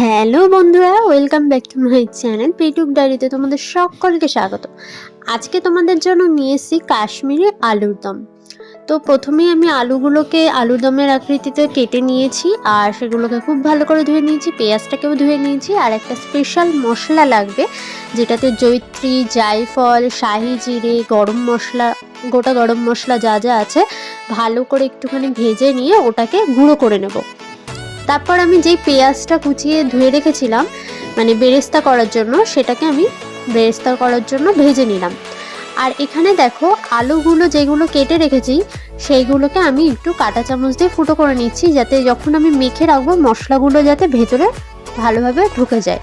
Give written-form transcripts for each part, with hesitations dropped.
Hello বন্ধুরা, welcome back to my channel পেটুক ডায়েরিতে তোমাদের সকলকে স্বাগত। আজকে তোমাদের জন্য নিয়ে এসেছি কাশ্মীরি আলুর দম। তো প্রথমেই আমি আলুগুলোকে আলুর দমের আকৃতিতে কেটে নিয়েছি আর সেগুলোকে খুব ভালো করে ধুয়ে নিয়েছি, পেঁয়াজটাকেও ধুয়ে নিয়েছি। আর একটা স্পেশাল মশলা লাগবে যেটাতে জয়িত্রী, জায়ফল, শাহি জিরে, গরম মশলা, গোটা গরম মশলা যা যা আছে ভালো করে একটুখানি ভেজে নিয়ে ওটাকে গুঁড়ো করে নেব। তারপর আমি যেই পেঁয়াজটা কুচিয়ে ধুয়ে রেখেছিলাম মানে বেরেস্তা করার জন্য, সেটাকে আমি বেরেস্তা করার জন্য ভেজে নিলাম। আর এখানে দেখো আলুগুলো যেগুলো কেটে রেখেছি সেইগুলোকে আমি একটু কাঁটা চামচ দিয়ে ফুটো করে নিচ্ছি, যাতে যখন আমি মেখে রাখবো মশলাগুলো যাতে ভেতরে ভালোভাবে ঢুকে যায়।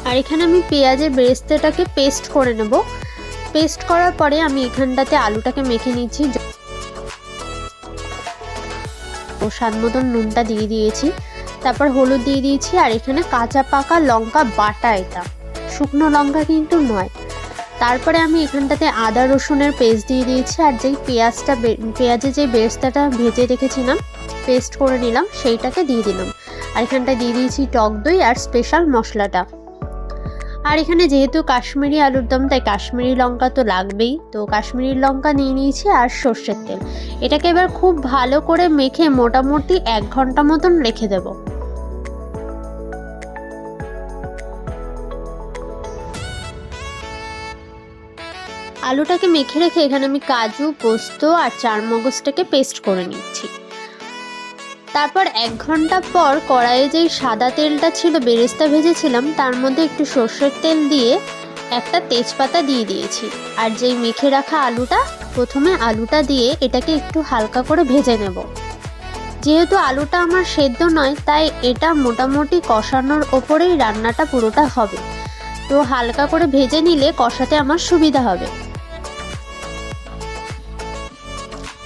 আর এখানে আমি পেঁয়াজের বেরেস্তাটাকে পেস্ট করে নেব। পেস্ট করার পরে আমি এখানটাতে আলুটাকে মেখে নিচ্ছি। স্বাদ মতন নুনটা দিয়ে দিয়েছি, তারপর হলুদ দিয়ে দিয়েছি। আর এখানে কাঁচা পাকা লঙ্কা বাটা, এটা শুকনো লঙ্কা কিন্তু নয়। তারপরে আমি এখানটাতে আদা রসুনের পেস্ট দিয়ে দিয়েছি। আর যেই পেঁয়াজের যে বেরেস্তাটা ভেজে রেখেছিলাম, পেস্ট করে নিলাম, সেইটাকে দিয়ে দিলাম। আর এখানটায় দিয়ে দিয়েছি টক দই আর স্পেশাল মশলাটা। আর এখানে যেহেতু কাশ্মীরি আলুর দম তাই কাশ্মীরি লঙ্কা তো লাগবেই, তো কাশ্মীরি লঙ্কা নিয়ে নিয়েছি আর সর্ষের তেল। এটাকে এবার খুব ভালো করে মেখে মোটামুটি 1 ঘন্টা মতন রেখে দেব। আলুটাকে মেখে রেখে এখানে আমি কাজু, পোস্ত আর চারমগজটাকে পেস্ট করে নিচ্ছি। তারপর 1 ঘন্টা পর কড়াইয়ে যেই সাদা তেলটা ছিল বেরেস্তা ভেজেছিলাম তার মধ্যে একটু সর্ষের তেল দিয়ে একটা তেজপাতা দিয়ে দিয়েছি। আর যেই মেখে রাখা আলুটা, প্রথমে আলুটা দিয়ে এটাকে একটু হালকা করে ভেজে নেব। যেহেতু আলুটা আমার সেদ্ধ নয় তাই এটা মোটামুটি কষানোর ওপরেই রান্নাটা পুরোটা হবে, তো হালকা করে ভেজে নিলে কষাতে আমার সুবিধা হবে।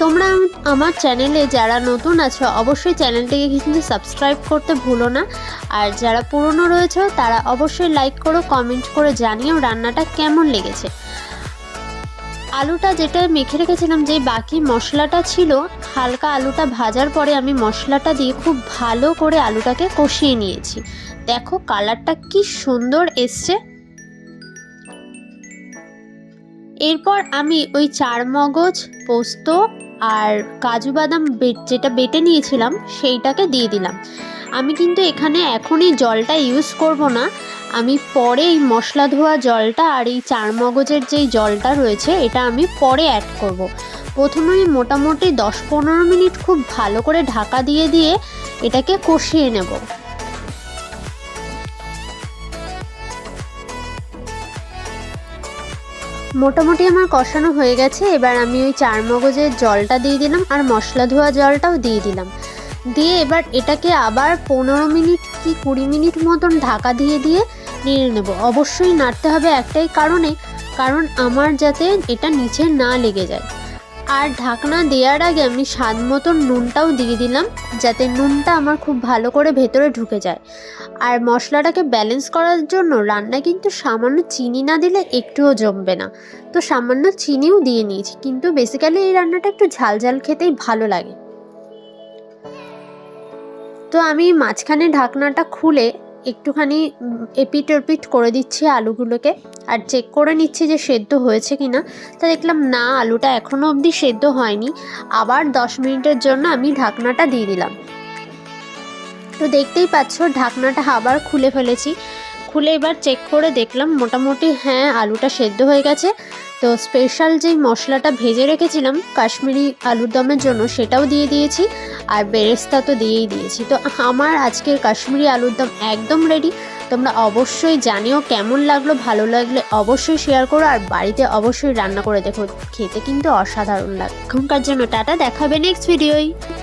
তোমরা আমার চ্যানেলে যারা নতুন আছো অবশ্যই চ্যানেলটিকে কিন্তু সাবস্ক্রাইব করতে ভুলো না। আর যারা পুরনো রয়েছে তারা অবশ্যই লাইক করো, কমেন্ট করে জানিও রান্নাটা কেমন লেগেছে। আলুটা যেটা মেখে রেখেছিলাম, যে বাকি মশলাটা ছিল, হালকা আলুটা ভাজার পরে আমি মশলাটা দিয়ে খুব ভালো করে আলুটাকে কষিয়ে নিয়েছি। দেখো কালারটা কি সুন্দর এসছে। এরপর আমি ওই চারমগজ, পোস্ত আর কাজু বাদাম যেটা বেটে নিয়েছিলাম সেইটাকে দিয়ে দিলাম। আমি কিন্তু এখানে এখনই জলটা ইউজ করব না, আমি পরে এই মশলা ধোয়া জলটা আর এই চারমগজের যেই জলটা রয়েছে এটা আমি পরে অ্যাড করব। প্রথমে আমি মোটামুটি 10-15 মিনিট খুব ভালো করে ঢাকা দিয়ে দিয়ে এটাকে কষিয়ে নেব। মোটামুটি আমার কষানো হয়ে গেছে। এবার আমি ওই চারমগজের জলটা দিয়ে দিলাম আর মশলা ধোয়া জলটাও দিয়ে দিলাম। দিয়ে এবার এটাকে আবার 15 মিনিট কি 20 মিনিট মতন ঢাকা দিয়ে দিয়ে নেড়ে নেব। অবশ্যই নাড়তে হবে একটাই কারণ আমার যাতে এটা নিচে না লেগে যায়। আর ঢাকনা দেওয়ার আগে আমি স্বাদ মতন নুনটাও দিয়ে দিলাম, যাতে নুনটা আমার খুব ভালো করে ভেতরে ঢুকে যায়। আর মশলাটাকে ব্যালেন্স করার জন্য রান্না কিন্তু সামান্য চিনি না দিলে একটুও জমবে না, তো সামান্য চিনিও দিয়ে নিয়েছি। কিন্তু বেসিক্যালি এই রান্নাটা একটু ঝাল ঝাল খেতেই ভালো লাগে। তো আমি মাঝখানে ঢাকনাটা খুলে একটুখানি এপিট ওপিট করে দিচ্ছি আলুগুলোকে আর চেক করে নিচ্ছি যে সেদ্ধ হয়েছে কিনা। তা দেখলাম না, আলুটা এখনও অবধি সেদ্ধ হয়নি। আবার 10 মিনিটের জন্য আমি ঢাকনাটা দিয়ে দিলাম। তো দেখতেই পাচ্ছ ঢাকনাটা আবার খুলে ফেলেছি। খুলে এবার চেক করে দেখলাম মোটামুটি হ্যাঁ আলুটা সেদ্ধ হয়ে গেছে। তো স্পেশাল যেই মশলাটা ভেজে রেখেছিলাম কাশ্মীরি আলুর দমের জন্য সেটাও দিয়ে দিয়েছি আর বেরেস্তা তো দিয়েই দিয়েছি। তো আমার আজকের কাশ্মীরি আলুর দম একদম রেডি। তোমরা অবশ্যই জানিও কেমন লাগলো, ভালো লাগলে অবশ্যই শেয়ার করো আর বাড়িতে অবশ্যই রান্না করে দেখো, খেতে কিন্তু অসাধারণ লাগে। এখনকার জন্য টাটা, দেখাবে নেক্সট ভিডিওয়।